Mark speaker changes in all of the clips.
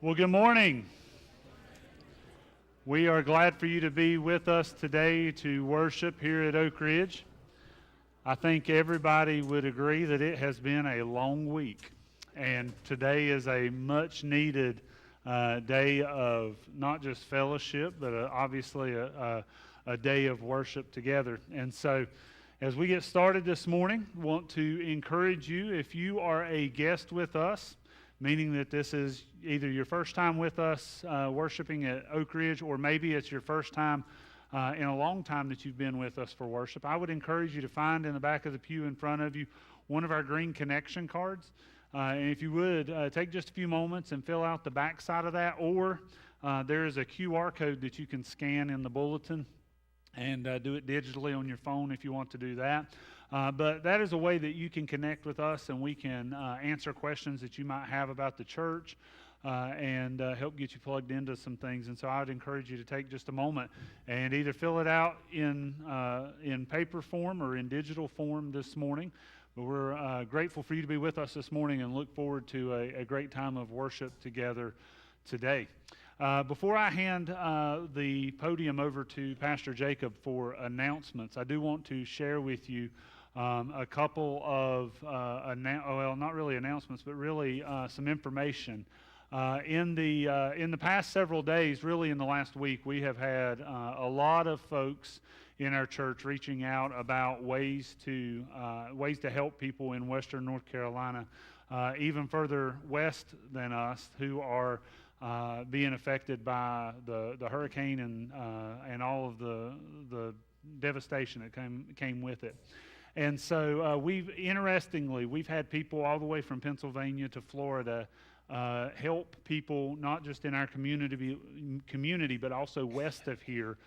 Speaker 1: Well, good morning. We are glad for you to be with us today to worship here at Oak Ridge. I think everybody would agree that it has been a long week, and today is a much needed day of not just fellowship, but obviously a day of worship together. And so, as we get started this morning, I want to encourage you, if you are a guest with us, meaning that this is either your first time with us worshiping at Oak Ridge, or maybe it's your first time in a long time that you've been with us for worship, I would encourage you to find in the back of the pew in front of you one of our green connection cards. And if you would, take just a few moments and fill out the back side of that, or there is a QR code that you can scan in the bulletin and do it digitally on your phone if you want to do that. But that is a way that you can connect with us, and we can answer questions that you might have about the church and help get you plugged into some things. And so I would encourage you to take just a moment and either fill it out in paper form or in digital form this morning. But we're grateful for you to be with us this morning and look forward to a great time of worship together today. Before I hand the podium over to Pastor Jacob for announcements, I do want to share with you a couple of, not really announcements, but really some information. In the past several days, really in the last week, we have had a lot of folks in our church reaching out about ways to help people in Western North Carolina, even further west than us, who are being affected by the hurricane and all of the devastation that came with it. And so we've had people all the way from Pennsylvania to Florida help people not just in our community but also west of here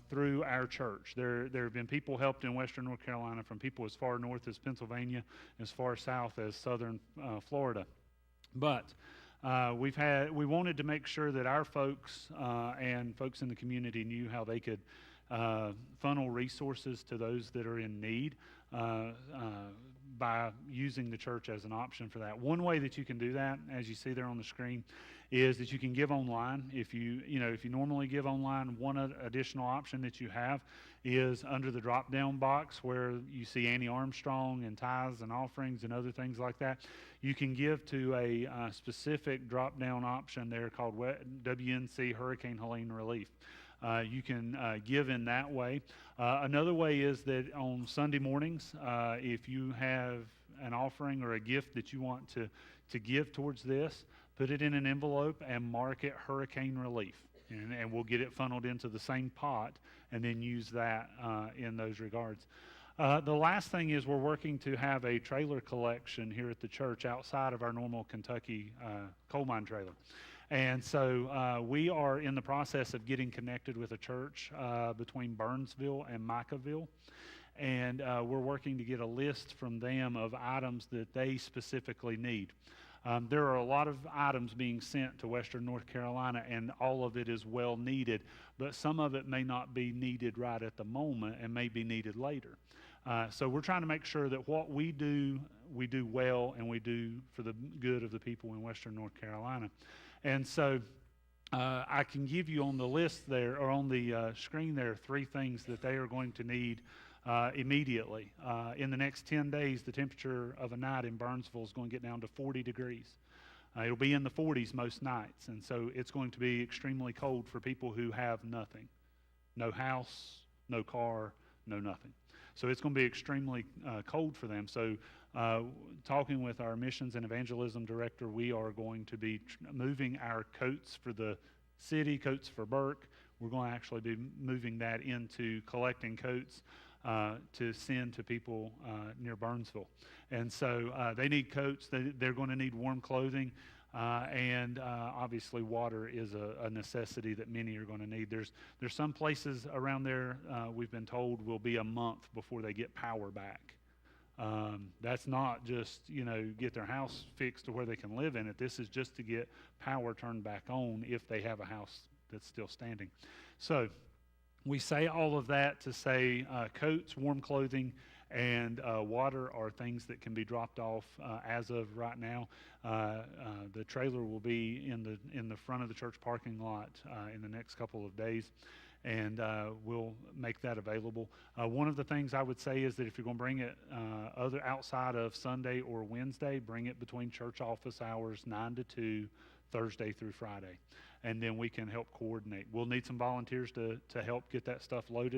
Speaker 1: through our church. There have been people helped in Western North Carolina from people as far north as Pennsylvania, as far south as southern Florida. But we wanted to make sure that our folks and folks in the community knew how they could funnel resources to those that are in need by using the church as an option for that. One way that you can do that, as you see there on the screen, is that you can give online. If you normally give online, one additional option that you have is under the drop-down box where you see Annie Armstrong and tithes and offerings and other things like that. You can give to a specific drop-down option there called WNC Hurricane Helene Relief. You can give in that way. Another way is that on Sunday mornings, if you have an offering or a gift that you want to give towards this, put it in an envelope and mark it Hurricane Relief. And we'll get it funneled into the same pot and then use that in those regards. The last thing is we're working to have a trailer collection here at the church outside of our normal Kentucky coal mine trailer. And so we are in the process of getting connected with a church between Burnsville and Micaville. And we're working to get a list from them of items that they specifically need. There are a lot of items being sent to Western North Carolina, and all of it is well needed, but some of it may not be needed right at the moment and may be needed later. So we're trying to make sure that what we do well, and we do for the good of the people in Western North Carolina. And so I can give you on the list there, or on the screen there, 3 things that they are going to need immediately. In the next 10 days, the temperature of a night in Burnsville is going to get down to 40 degrees. It'll be in the 40s most nights, and so it's going to be extremely cold for people who have nothing. No house, no car, no nothing. So it's going to be extremely cold for them. So talking with our missions and evangelism director, we are going to be moving our coats for the city, coats for Burke. We're going to actually be moving that into collecting coats to send to people near Burnsville. And so they need coats. They're going to need warm clothing. And obviously water is a necessity that many are going to need. There's some places around there we've been told will be a month before they get power back. That's not just, get their house fixed to where they can live in it. This is just to get power turned back on if they have a house that's still standing. So we say all of that to say coats, warm clothing, and water are things that can be dropped off as of right now. The trailer will be in the front of the church parking lot in the next couple of days, and we'll make that available. One of the things I would say is that if you're going to bring it other outside of Sunday or Wednesday, bring it between church office hours 9 to 2, Thursday through Friday, and then we can help coordinate. We'll need some volunteers to help get that stuff loaded.